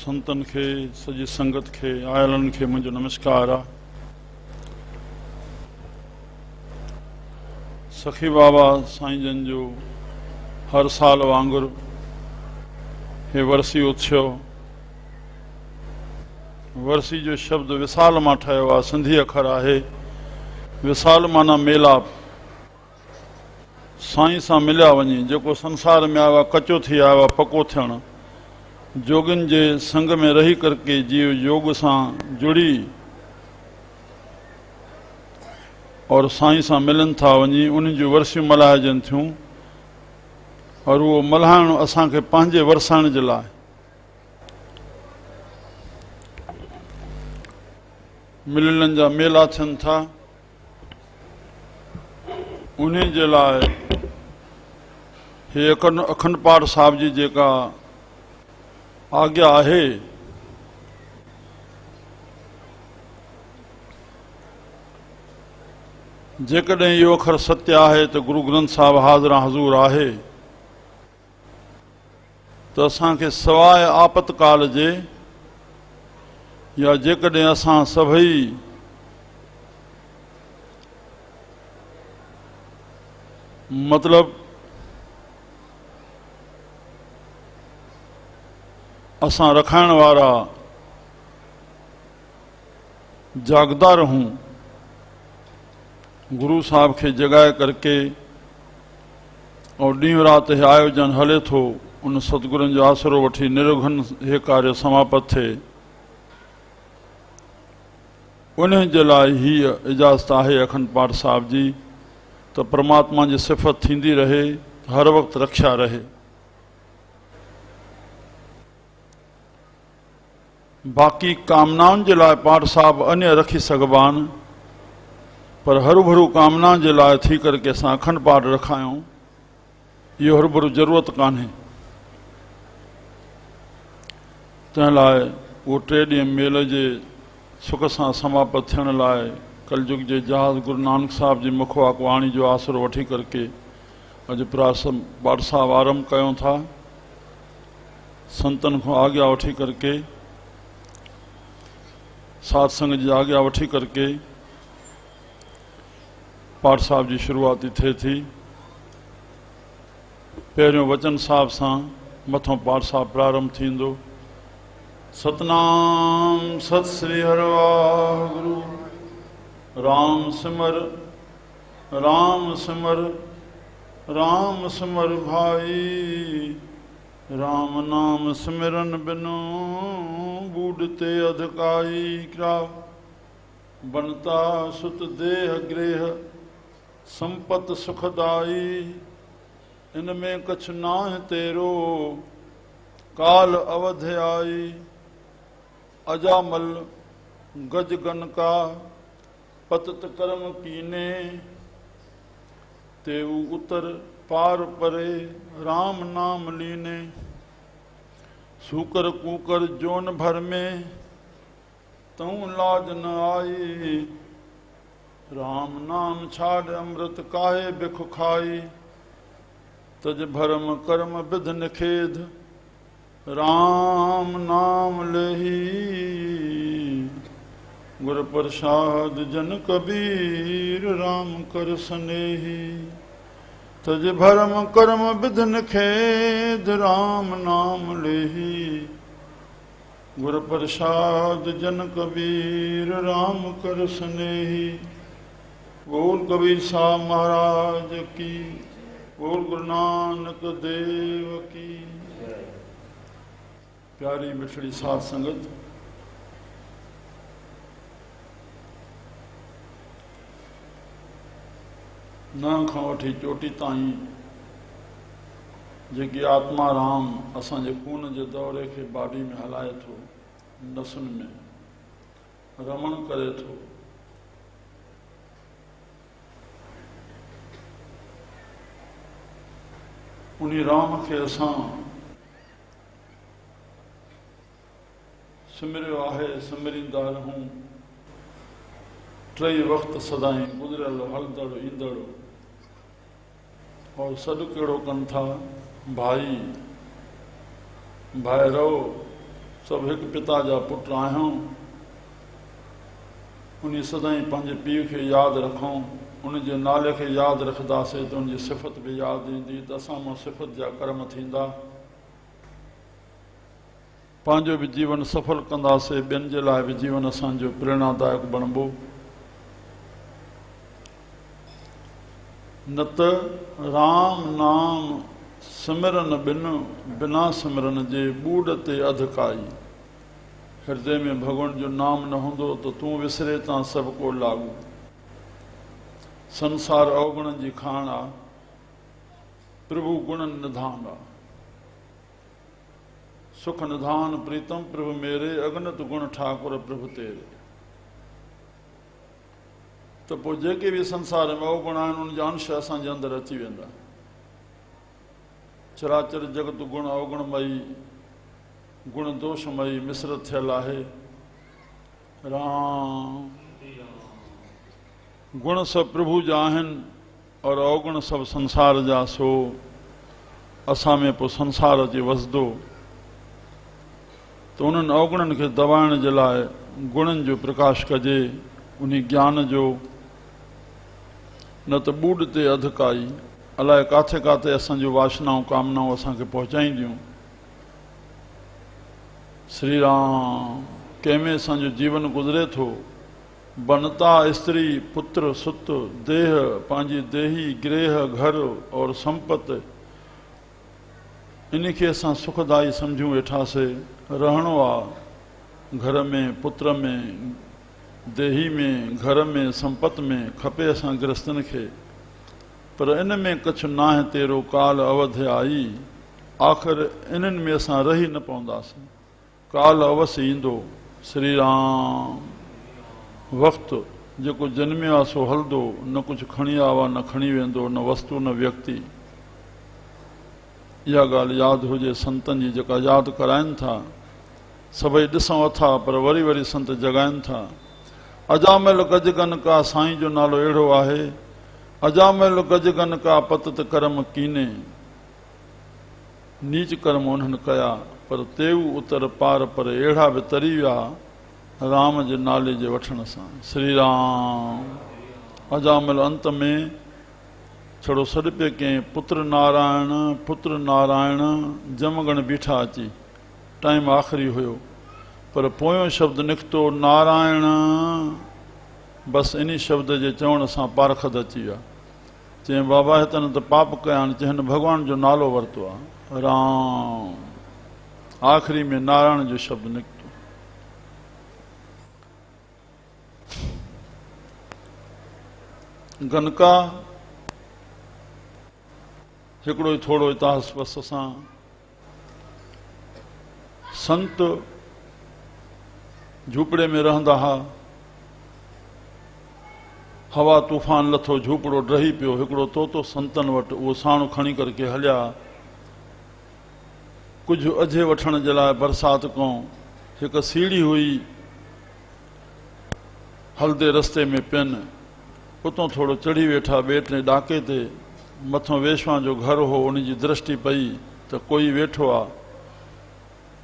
संतन खे सजी संगत खे आयलन खे मुझो नमस्कार आ। सखी बाबा साईं जन जो हर साल वांगुर हे वर्सी उत्सव वर्सी जो शब्द विसाल मां ठहियो आहे। सिंधी अखर आहे विसाल माना मेलाप। साईं सां मिलिया वञी जेको संसार में आयो आहे कचो थी आयो आहे पको थियण। जोगिन जे संग में रही करके जीव योग सां जुड़ी और साईं सां मिलन था वञी उन जूं वर्सियूं मल्हाइजनि थियूं। और उहो मल्हाइण असांखे पंहिंजे वरसाइण जे लाइ मिलनि जा मेला थियनि था। उन जे लाइ हे अखंड पाठ साहिब जी जेका आज्ञा आहे जेकॾहिं इहो अखर सत्य आहे त गुरु ग्रंथ साहिब हाज़िर हज़ूर आहे त असांखे सवाइ आपतकाल जे या जेकॾहिं असां सभई मतलब असां रखाइण वारा जागदार हूं गुरु साहब के जगाए करके और ॾींहुं राति हे आयोजन हले थो उन सतगुरनि जो आसरो वठी निरोघन हे कार्य समाप्त थे। उन जे लाइ हीअ इजाज़त आहे अखंड पाठ साहब जी त परमात्मा जी सिफ़त थींदी रहे, हर वक्त रक्षा रहे। बाक़ी कामनाउनि जे लाइ पाठ साहब अन्य रखी सघबान पर हरूभरू कामना जे लाइ थी करके असां अखंड पाठ रखायूं इहो हरूभरू ज़रूरत कान्हे। तंहिं लाइ उहो 3 ॾींहं मेल जे सुख सां समाप्त थियण लाइ कलयुग जे जहाज़ गुरु नानक साहब जी मुखवाक वाणी जो आसरो वठी करके अॼु पाठ साहब आरंभ कयूं था। संतन को आज्ञा वठी करके साध संग जी आज्ञा वठी करके पाठ साहब जी शुरुआती थिए थी। पहिरियों वचन साहब सां मथों पाठ साहब प्रारंभ थींदो। सतनाम सत श्री हर वाहिगुरु। राम सिमर राम सिमर राम सिमर भाई। राम नाम सिमरन बिनु बूढ़ते अधकाई। क्या बनता सुत देह गृह संपत सुखदाई। इनमें कछ नाह तेरो काल अवध आई। अजामल गज गन का पतत कर्म कीने। तेऊ उतर पार परे राम नाम लीने। सूकर कूकर जोन भर में तऊ लाज न आई। राम नाम छाड़ अमृत काहे बिख खाई। तज भरम कर्म विध निखेध राम नाम लेही। गुर प्रसाद जन कबीर राम कर सनेही। तज भरम कर्म विध निखेध राम नाम लेही। गुर प्रसाद जन कबीर राम कर सनेही। बोल कबीर साहब महाराज की। बोल गुरु नानक देव की। प्यारी मिठड़ी साध संगत, न खां वठी चोटी ताईं जेकी आत्मा राम असांजे खून जे दौरे खे बाडी में हलाए थो, नसुनि में रमण करे थो, उन राम खे असां सिमरियो आहे, सिमरींदा रहूं। 3 वक्त सदाईं गुज़रियल हलंदड़ ईंदड़ और सॾु कहिड़ो कनि था भाई भैरव सभु हिकु पिता जा पुट आहियूं। उन सदाईं पंहिंजे पीउ खे यादि रखूं, उनजे नाले खे यादि रखंदासीं त उनजी सिफ़त बि यादि ईंदी, त असां मां सिफ़त जा कर्म थींदा, पंहिंजो बि जीवन सफल कंदासीं, ॿियनि जे लाइ बि जीवन असांजो प्रेरणादायक बणिबो। न त राम नाम सिमरन बिना सिमरन जे ॿूड ते अधु काई। हृदय में भॻवान जो नाम न हूंदो त तूं विसरे तां सभु को लागू। संसार अवगुणनि जी खाण आहे, प्रभु गुणनि निधान आहे। सुख निधान प्रीतम प्रभु मेरे, अगनत गुण ठाकुर प्रभु तेरे। त पोइ जेके बि संसार में अवगुण आहिनि उन जा अंश असांजे अंदरि अची वेंदा। चराचर जगत गुण अवगुणमयी, गुण दोषमयी मिश्र थियल आहे। राम गुण सभु प्रभु जा आहिनि और अवगुण सभु संसार जा। सो असां में पोइ संसार अची वसंदो त उन्हनि अवगुणनि खे दबाइण जे लाइ गुणनि जो प्रकाश कजे, उन ज्ञान जो। न त ॿूड ते अधु काई, अलाए किथे किथे असांजूं वासनाऊं कामनाऊं असांखे पहुचाईंदियूं। श्री राम कंहिंमें असांजो जीवन गुज़रे थो। बनता स्त्री पुत्र सुत देह, पंहिंजी देही गृह घर और संपत्ति, इन खे असां सुखदाई सम्झूं वेठासीं। रहणो आहे घर में, पुत्र में, देही में, घर में, संपत में, खपे असां गृहस्थनि खे। पर इन में कुझु नाहे तेरो काल अवध आई, आख़िर इन्हनि में असां रही न पवंदासीं। काल अवश्य ईंदो। श्री राम वक़्तु जेको जन्मियो आहे सो हलंदो, न कुझु खणी आयो आहे, न खणी वेंदो, न वस्तु न व्यक्ति। इहा ॻाल्हि यादि हुजे संतनि जी, जेका यादि कराइनि था। सभई ॾिसूं अथा पर वरी वरी संत जॻाइनि था। अजामिल गजगन का साईं जो नालो अहिड़ो आहे। अजामिल गजगन का पतत कर्म कीने, नीच कर्म उन्हनि कया पर तेऊ उतर पार, पर अहिड़ा बि तरी विया राम जे नाले जे वठण सां। श्री राम अजामिल अंत में छड़ो सॾ पे कयईं, पुत्र नारायण पुत्र नारायण। जमगण बीठा अची, टाइम आख़िरी हुयो, पर पोयों शब्द निकितो नारायण। बसि इन शब्द जे चवण सां पारखद अची विया। चईं बाबा हितनि त पाप कया आहिनि, चईं हिन भॻवान जो नालो वरितो आहे राम। आख़िरी में नारायण जो शब्द निकितो। गनका हिकिड़ो ई थोरो इतिहास बसि असां। संत झूपड़े में रहंदा हुआ, हवा तूफ़ान लथो, झूपड़ो ड्रही पियो। हिकिड़ो तोतो संतनि वटि, उहो साणु खणी करके हलिया। कुझु अझे वठण जे लाइ बरसाति खां हिकु सीढ़ी हुई, हलदे रस्ते में पियनि। उतां थोरो चढ़ी वेठा, ॿेटे ॾाके ते, मथां वेश्वा जो घर हो। उनजी दृष्टि पई त कोई वेठो आहे,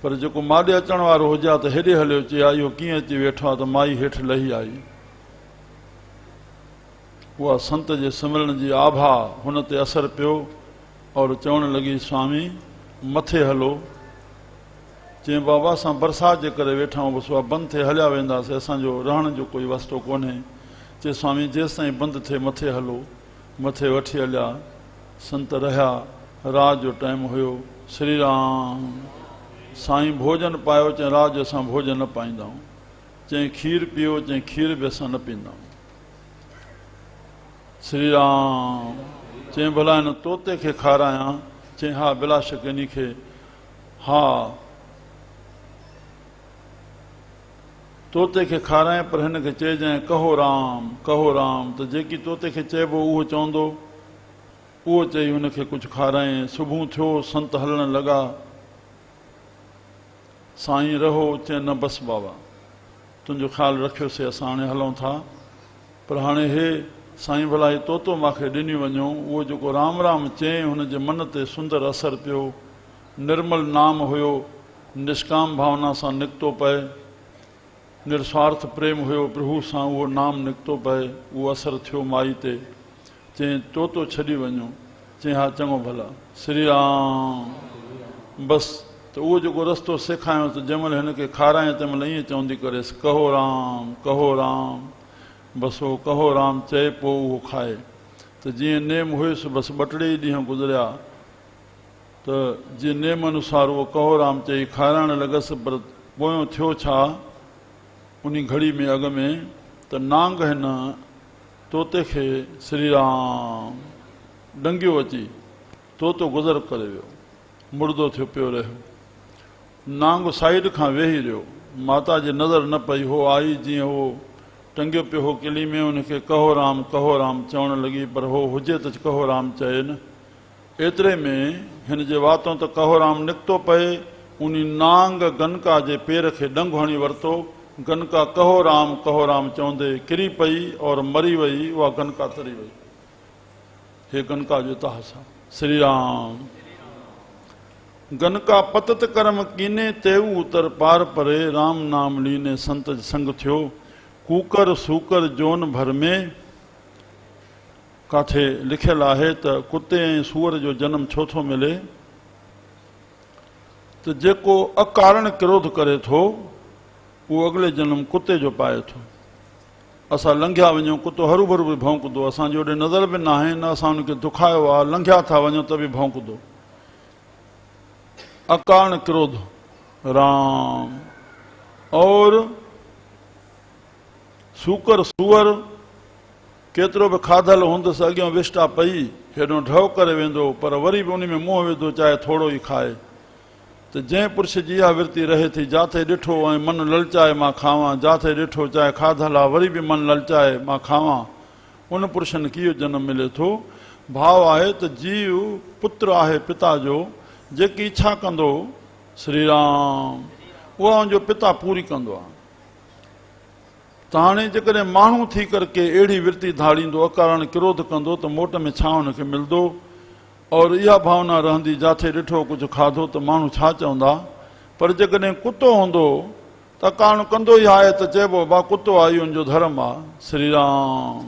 पर जेको माॾे अचण वारो हुजे त हेॾे हलियो। चई इहो कीअं अची वेठो आहे? त माई हेठि लही आई। उहा संत जे सिमरन जी आभा हुन ते असरु पियो और चवणु लॻी स्वामी मथे हलो। चईं बाबा असां बरसाति जे करे वेठा आहियूं, बसि उहा बंदि थिए हलिया वेंदासीं, असांजो रहण जो कोई वस्तो कोन्हे। चए स्वामी जेसि ताईं बंदि थिए मथे हलो। मथे वठी हलिया, संत रहिया। रात जो टाइम हुयो। श्री राम साईं भोजन पायो। चईं रात जो असां भोजन न पाईंदा आहियूं। चईं खीर पीओ। चईं खीर बि असां न पीअंदा आहियूं। श्री राम चईं भला हिन तोते खे खारायां? चईं हा बिला शक इन खे। हा तोते खे खाराए, पर हिन खे चइजांइ कहो राम कहो राम। त जेकी तोते खे चइबो उहो चवंदो, उहो चई हुनखे कुझु खाराए। सुबुह थियो, संत हलण लॻा। साईं रहो। चए न बसि बाबा तुंहिंजो ख़्यालु रखियोसीं, असां हाणे हलूं था। पर हाणे हे साईं भला हे तोतो मूंखे ॾिनी वञो। उहो जेको राम राम चयईं हुनजे मन ते सुंदर असरु पियो। निर्मल नाम हुयो। निष्काम भावना सां निकितो पए, निस्वार्थ प्रेम हुयो प्रभु सां, उहो नाम निकितो पए, उहो असरु थियो माई ते। चई तोतो छॾी वञो, चई हा चङो भला, श्री राम। बसि त उहो जेको रस्तो सेखारियो त जंहिंमहिल हिनखे खाराए तंहिंमहिल ईअं चवंदी करेसि कहो राम कहो राम। बसि उहो कहो राम चए पोइ उहो खाए। त जीअं नेम हुयुसि बसि 2-3 ॾींहं गुज़रिया त जीअं नेम अनुसार उहो कहो राम चई खाराइण लॻसि, पर पोयों थियो छा, उन घड़ी में अॻ में त नांग हिन तोते खे श्री राम डंगियो अची, तोतो गुज़र करे वियो, मुर्दो थियो पियो रहियो। नांग साइड खां वेही रहियो, माता जी नज़र न पई, हो आई जीअं हो टंगियो पियो हो किली में, उनखे कहो राम चवण लॻी, पर हो हुजे त कहो राम चए न। एतिरे में हिन जे वातों त कहो राम निकितो पए, उन नांग गनका जे पेर खे डंग हणी वरितो। गनका कहो राम चवंदे किरी पई और मरी वई, उहा गनका तरी वई। हे गनका जो इतिहास आहे। श्री राम। गनका पतत कर्म कीने तेऊ उतर पार परे, राम नाम लीने संत संग थियो। कूकर सूकर जोन भर में काथे लिखियल आहे त कुते ऐं सूअर जो जन्म छो थो मिले, त जेको अकारण क्रोध करे थो उहो अॻिले जन्म कुते जो पाए थो। असां लंघिया वञूं, कुतो हरू भरू बि भौंकदो, असांजे ओॾे नज़र बि न आहे, न असां हुनखे दुखायो आहे, लंघिया था वञूं त बि भौंकदो। अकारण क्रोध राम। और सूकर सूअर केतिरो बि खाधल हूंदुसि, अॻियां विष्टा पई हेॾो ढव करे वेंदो, पर वरी बि उन में मुंहुं विधो चाहे थोरो ई खाए। त जंहिं पुरुष जी इहा वृत्ति रहे थी, जिथे ॾिठो ऐं मन ललचाए मां खावां, जिथे ॾिठो चाहे खाधल आहे वरी बि मन ललचाए मां खावां, उन पुरुषनि खे इहो जनम मिले थो। भाव आहे त जीव पुत्र आहे पिता जो, जेकी इच्छा कंदो श्री राम उहा उनजो पिता पूरी कंदो आहे। त हाणे जेकॾहिं माण्हू थी करके अहिड़ी वृत्ति धाड़ींदो, अकारण क्रोध कंदो, त मोट में छा हुनखे मिलंदो। और इहा भावना रहंदी, जिथे ॾिठो कुझु खाधो त माण्हू छा चवंदा। पर जेकॾहिं कुतो हूंदो त अकारण कंदो ई आहे, त चइबो बा कुतो आहे, इहो हिनजो धर्म आहे। श्री राम।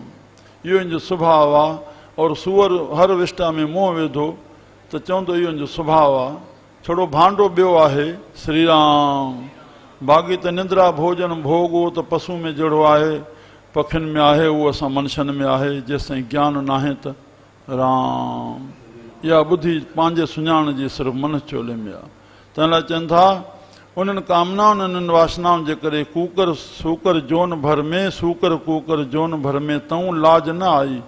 इहो हिनजो सुभाउ आहे। और सूअर हर विष्टा में मुंहुं विधो त चवंदो इहो हिनजो सुभाउ आहे। छड़ो भांडो ॿियो आहे श्री राम। बाग़ी त निंद्रा भोजन भोग उहो त पशु में जहिड़ो आहे, पखियुनि में आहे, उहो असां मनुष्यनि में आहे, जेसिताईं ज्ञान न आहे त राम। इहा ॿुधी पंहिंजे सुञाण जी सिर्फ़ु मनुष्य चोले में आहे। तंहिं लाइ चवनि था उन्हनि कामनाउनि उन्हनि वासनाउनि जे करे कूकर सूकर जोन भर में, सूकर कूकर जोन भर में तऊं लाज न आई,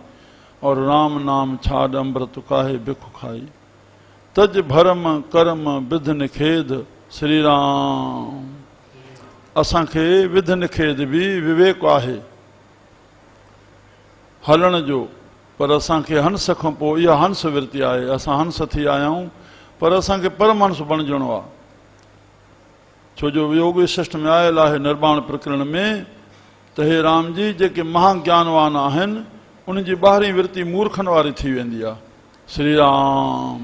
और राम नाम छाड़ अमृत काहे बिख खाई। तज भरम कर्म विध निखेध श्री राम। असांखे विध निखेध बि विवेक आहे हलण जो, पर असांखे हंस खां पोइ इहा हंस वृत्ति आहे। असां हंस थी आया आहियूं, पर असांखे परमहंस बणिजणो आहे। छो जो योग विशिष्ट में आयल आहे निर्वाण प्रकरण में त हे राम जी, जेके महाज्ञानवान आहिनि उनजी ॿाहिरीं वृत्ति मूर्खनि वारी थी वेंदी आहे। श्री राम।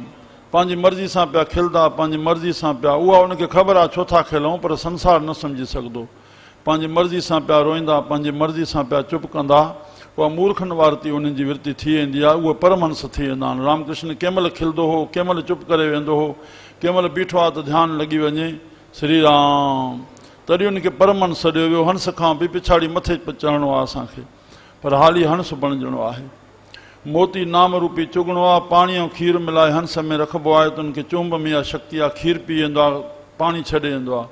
पंहिंजी मर्ज़ी सां पिया खिलंदा, पंहिंजी मर्ज़ी सां पिया, उहा उनखे ख़बर आहे छो था खिलूं, पर संसार न सम्झी सघंदो। पंहिंजी मर्ज़ी सां पिया रोईंदा, पंहिंजी मर्ज़ी सां पिया चुप कंदा, उहा मूर्खनि वारती उन्हनि जी वृत्ति थी वेंदी आहे। उहे परमहंस थी वेंदा आहिनि। रामकृष्ण कंहिं महिल खिलंदो हो, कंहिं महिल चुप करे वेंदो हो, कंहिं महिल बीठो आहे त ध्यानु लॻी वञे श्री राम, तॾहिं उनखे परमहंस सॾियो वियो। हंस खां बि पिछाड़ी मथे चढ़णो आहे असांखे, पर हाली हंस बणिजणो आहे। मोती नाम रूपी चुगणो आहे। पाणी ऐं खीर मिलाए हंस में रखिबो आहे त उनखे चुंब में इहा शक्ति आहे, खीर पी वेंदो आहे, पाणी छॾे वेंदो आहे।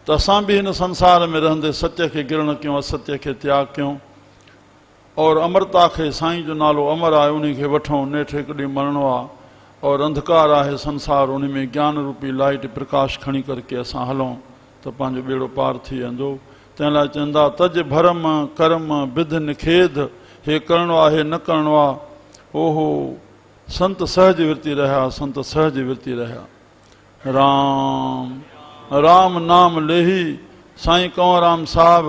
त असां बि हिन संसार में रहंदे सत्य खे गिरण कयूं, असत्य खे त्याग कयूं, और अमरता खे, साईं जो नालो अमर आहे, उन खे वठूं। नेठि हिकु ॾींहुं मरणो आहे, और अंधकार आहे संसार, उन में ज्ञान रूपी लाइट प्रकाश खणी करके असां हलूं त पंहिंजो बेड़ो पार थी वेंदो। तंहिं लाइ चवंदा तज भरम कर्म विध निखेध, हे करिणो आहे हे न करिणो आहे। ओहो संत सहज वृत्ति रहिया, संत सहज वृत्ति रहिया। राम राम नाम लेही साईं कंवराम साहिब,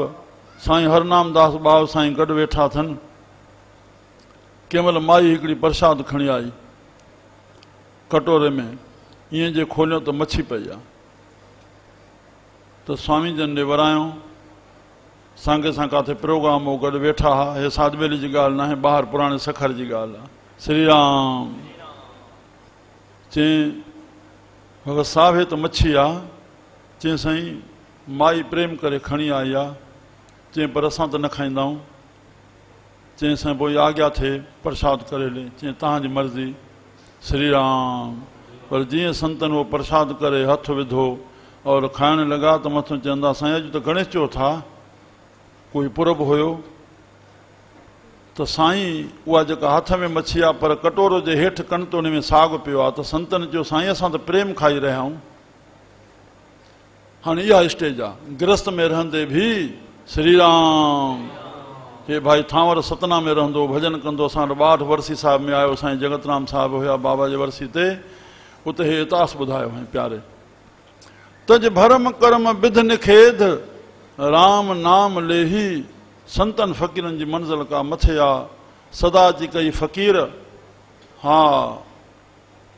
साईं हरनाम दास बाब साईं गॾु वेठा अथनि। कंहिं महिल माई हिकिड़ी प्रसाद खणी आई कटोरे में, ईअं जे खोलियो त मच्छी पई आहे। त स्वामी जन ॾे वरायूं। सांगे सां काथे प्रोग्राम हो, गॾु वेठा हा। हे साधबेली जी ॻाल्हि न आहे, ॿाहिरि पुराणे सखर जी ॻाल्हि आहे। श्री राम चई भगत साहिब हे त मच्छी आहे। चई साईं माई प्रेम करे खणी आई आहे। चई पर असां त न खाईंदा आहियूं। चई साईं पोइ आज्ञा थिए प्रसाद करे ले। चई तव्हांजी मर्ज़ी। श्री राम। पर जीअं संतनि उहो प्रसाद करे हथ विधो और खाइण लॻा त मथां चवंदा साईं अॼु त गणेश चौथ आहे, कोई पुरब हुयो। त साईं उहा जेका हथ में मच्छी आहे पर कटोरो जे हेठि कनि त उन में साग पियो आहे। त संतनि चयो साईं असां त प्रेम खाई रहिया आहियूं। हाणे इहा स्टेज आहे। गृहस्थ में रहंदे बि श्री राम। हे भाई थांवर सतना में रहंदो, भजन कंदो। असां वटि 62 वर्सी साहिब में आयो, साईं जगतराम साहिब हुया बाबा जे वर्सी ते। उते हे इतिहास ॿुधायो हुई प्यारे। तज भरम कर्म विध निखेध राम नाम लेही संतन फ़क़ीरनि जी मंज़िल का मथे आहे। सदा जी कई फ़क़ीर हा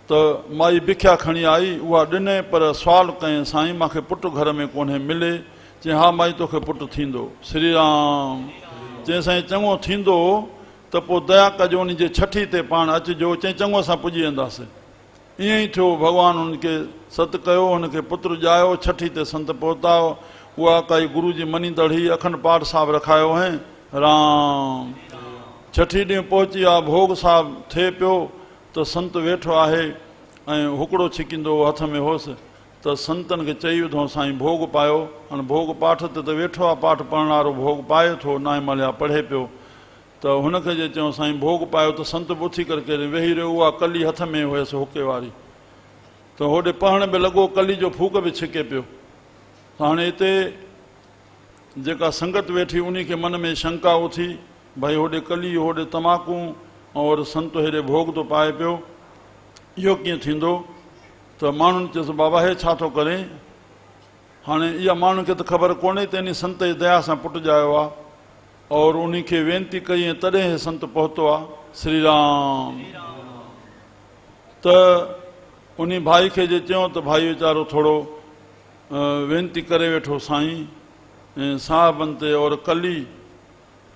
त माई बिख्या खणी आई, उहा ॾिने पर सुवाल कयईं साईं मूंखे पुटु घर में कोन्हे मिले। चई हा माई तोखे पुटु थींदो। श्री राम। चई साईं चङो थींदो त पोइ दया कजो उन जे छठी ते पाण अचिजो। चई चङो असां पुॼी वेंदासीं। ईअं ई थियो। भॻवानु हुनखे सतु कयो, हुनखे पुत्रु ॼायो। छठी ते संत पहुता। उहा काई गुरू जी मञींदड़ ही अखंड पाठ साहिब रखायो हैं। राम। छठी ॾींहुं पहुची आहे, भोग साहिब थिए पियो त संत वेठो आहे ऐं हुकिड़ो छिकींदो हथ में होसि। त संतनि खे चई विधो साईं भोग पायो। हाणे भोग पाठ ते त वेठो आहे, पाठ पढ़ण वारो भोग पाए थो, नाइमलिया पढ़े पियो। त हुनखे जे चयूं साईं भोग पायो त संत बि उथी करे वेही रहियो। उहा कली हथ में हुयसि हुके वारी। त होॾे पढ़ण बि लॻो, कली जो फूक बि छिके पियो। हाणे हिते जेका संगत वेठी उन खे मन में शंका उथी, भई होॾे कली होॾे तमाकू और संत हेॾे भोग थो पाए पियो, इहो कीअं थींदो। त माण्हुनि चयोसि बाबा हे छा थो करे। हाणे इहा माण्हुनि खे त ख़बर कोन्हे त इन संत जी दया सां पुटु ॼायो आहे और उन खे वेनती कई ऐं तॾहिं हे संत पहुतो आहे। श्री राम। त उन भाई खे जे चयो त भाई वीचारो थोरो वेनती करे वेठो साईं साहिबनि ते और कली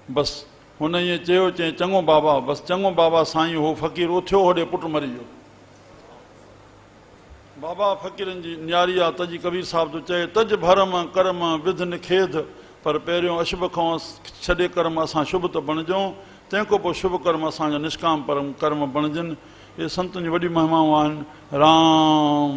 बसि हुन ईअं चयो। चई चङो बाबा, बसि चङो बाबा। साईं हो फ़क़ीर उथियो, होॾे पुटु मरी वियो। बाबा फ़क़ीरनि जी न्यारी आहे। तजी कबीर साहिब थो चए तज भरम कर्म विध निखेध। पर पहिरियों अशुभ खां छॾे कर्म असां शुभ त बणिजूं, तंहिंखां पोइ शुभ कर्म असांजा निष्काम कर्म बणिजनि। इहे संतनि जी वॾी महिमाऊं आहिनि। राम।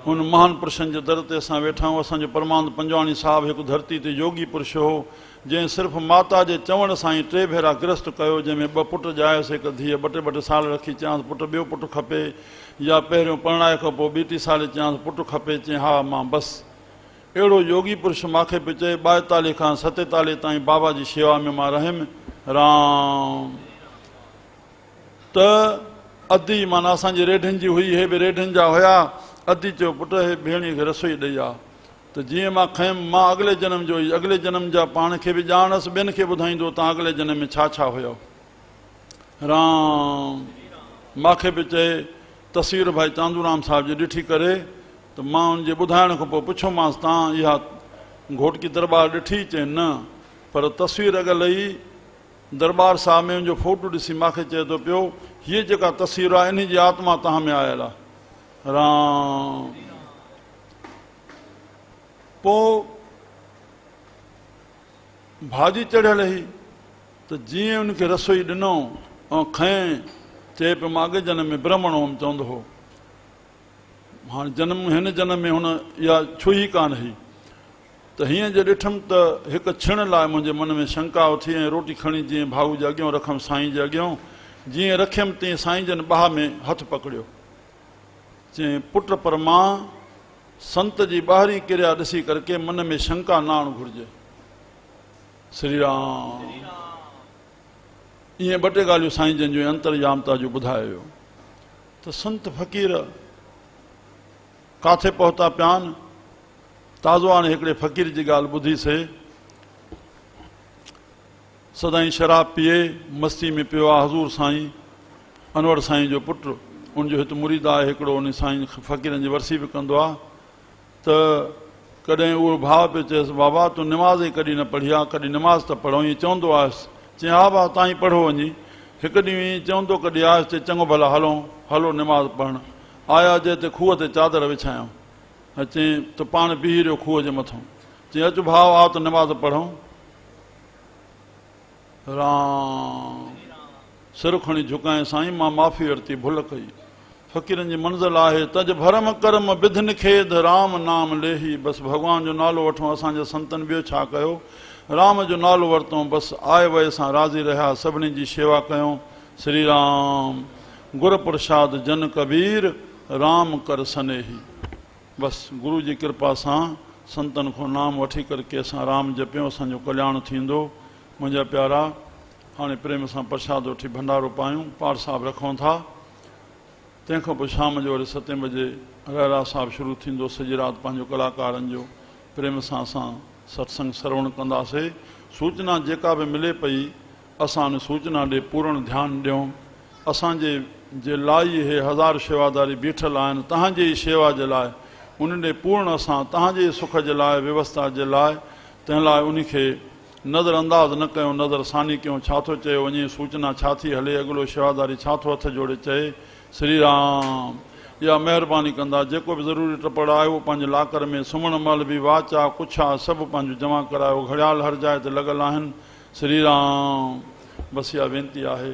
हुन महान पुरुषनि जे दर ते असां वेठा आहियूं। असांजो परमानंद पंजवाणी साहिबु हिकु धरती ते योगी पुरुष हो, जंहिं सिर्फ़ु माता जे चवण सां ई 3 भेरा गृहस्थ कयो, जंहिंमें 2 पुट ॼायोसि, हिकु धीअ 2-2 साल रखी। चयांसि पुटु ॿियो पुटु खपे, या पहिरियों परणाए खां पोइ 2 साल चयांसि पुटु खपे। चई हा मां बसि। अहिड़ो योगी पुरुष मूंखे बि चए 42 खां 47 ताईं बाबा जी शेवा में मां रहियुमि। राम। त अधी माना असांजी रेढनि जी हुई, हे बि रेढनि जा हुया। अधी चयो पुटु हे भेणीअ खे रसोई ॾेई आहे। त जीअं मां खयुमि, मां अॻिले जनम जो ई अॻिले जनम जा पाण खे बि ॼाणसि, ॿियनि खे ॿुधाईंदो तव्हां अॻिले जनम में छा छा हुयो। राम। मूंखे बि चए तस्वीर भाई चांदूराम साहिब जी ॾिठी करे त मां हुनजे ॿुधाइण खां पोइ पुछोमांसि तव्हां इहा घोटकी दरबार ॾिठी। चए न, पर तस्वीर अॻिल ई दरबार साहिब में मुंहिंजो फ़ोटो ॾिसी मूंखे चए थो पियो हीअ जेका तस्वीर आहे इन जी आत्मा तव्हां में आयल आहे। राम। पोइ भाॼी चढ़ियल हुई त जीअं उनखे रसोई ॾिनो ऐं खएं, चए पियो मां अॻे जनम में ब्राह्मण हुउमि चवंदो हो। हाणे हिन जनम में हुन इहा छुई कान हुई। त हीअं जे ॾिठुमि त हिकु छिण लाइ मुंहिंजे मन में शंका उथी ऐं रोटी खणी जीअं भाऊ जे अॻियां रखियमि साईं जे अॻियां, जीअं रखियमि तीअं साईं जन बाहि में हथु पकड़ियो। चई पुटु पर मां संत जी ॿाहिरीं क्रिया ॾिसी करके मन में शंका न आणणु घुरिजे। श्री राम। ईअं 2 टे ॻाल्हियूं साईं जन जूं अंतर्यामता जो ॿुधायो त संत फ़क़ीर काथे पहुता पिया आहिनि। ताज़ो हाणे हिकिड़े फ़क़ीर जी ॻाल्हि ॿुधीसीं। सदाईं शराब पीए मस्ती में पियो आहे। हज़ूर साईं अनवर साईं जो पुटु, उनजो हिते मुरीद आहे हिकिड़ो, उन साईं फ़क़ीरनि जी वरसी बि कंदो आहे। त कॾहिं उहो भाउ पियो चएसि बाबा तूं निमाज़ ई कॾहिं न पढ़ी आहे, कॾहिं निमाज़ त पढ़ो, ईअं चवंदो आहेसि। चई हा भाउ तव्हां ई पढ़ो वञी। हिकु ॾींहुं ईअं चवंदो कॾहिं आहेसि, चई चङो भला हलो हलो निमाज़ पढ़णु। आया जे हिते खूह ते चादर विछायूं, चई त पाण बीही रहियो खूह जे मथां। चई अचु भाउ आ त निमाज़ पढ़ूं। राम सिर खणी झुकाए साईं मां माफ़ी वरिती, भुल कई। फ़क़ीरनि जी मंज़िल आहे तज भरम करम बिधन खेद राम नाम लेही। बसि भॻवान जो नालो वठूं। असांजे संतनि ॿियो छा कयो, राम जो नालो वरितऊं, बसि आए वए सां राज़ी रहिया, सभिनी जी शेवा कयूं। श्री राम गुर प्रसाद जन कबीर राम कर सनेही। बसि गुरू जी कृपा सां संतनि खां नाम वठी करके असां राम जपियूं, असांजो कल्याण थींदो। मुंहिंजा प्यारा हाणे प्रेम सां प्रसाद वठी भंडारो पायूं, पाठ साहिबु रखूं था। तंहिंखां पोइ शाम जो वरी 7 बजे रहरा साहिबु शुरू थींदो। सॼी राति पंहिंजो कलाकारनि जो प्रेम सां असां सत्संग श्रवण कंदासीं। सूचना जेका बि मिले पई असां उन सूचना ॾे पूर्ण ध्यानु ॾियूं। असांजे जे लाइ इहे 1000 शेवादारी बीठल आहिनि तव्हांजी ई शेवा जे लाइ, उन ॾे पूर्ण असां तव्हांजे सुख जे लाइ व्यवस्था जे लाइ, तंहिं लाइ उनखे नज़र अंदाज़ न कयूं, नज़र सानी कयूं। छा थो चए वञे, सूचना छा थी हले, अॻिलो शेवादारी छा थो हथ जोड़े चए। श्री राम इहा महिरबानी कंदा। जेको बि ज़रूरी टपड़ आहे उहो पंहिंजे लाकर में सुम्हण महिल बि वाच आहे कुझु आहे सभु पंहिंजो जमा करायो। घड़ियाल हर जाइ ते लॻल आहिनि। श्री राम बसि इहा वेनती आहे।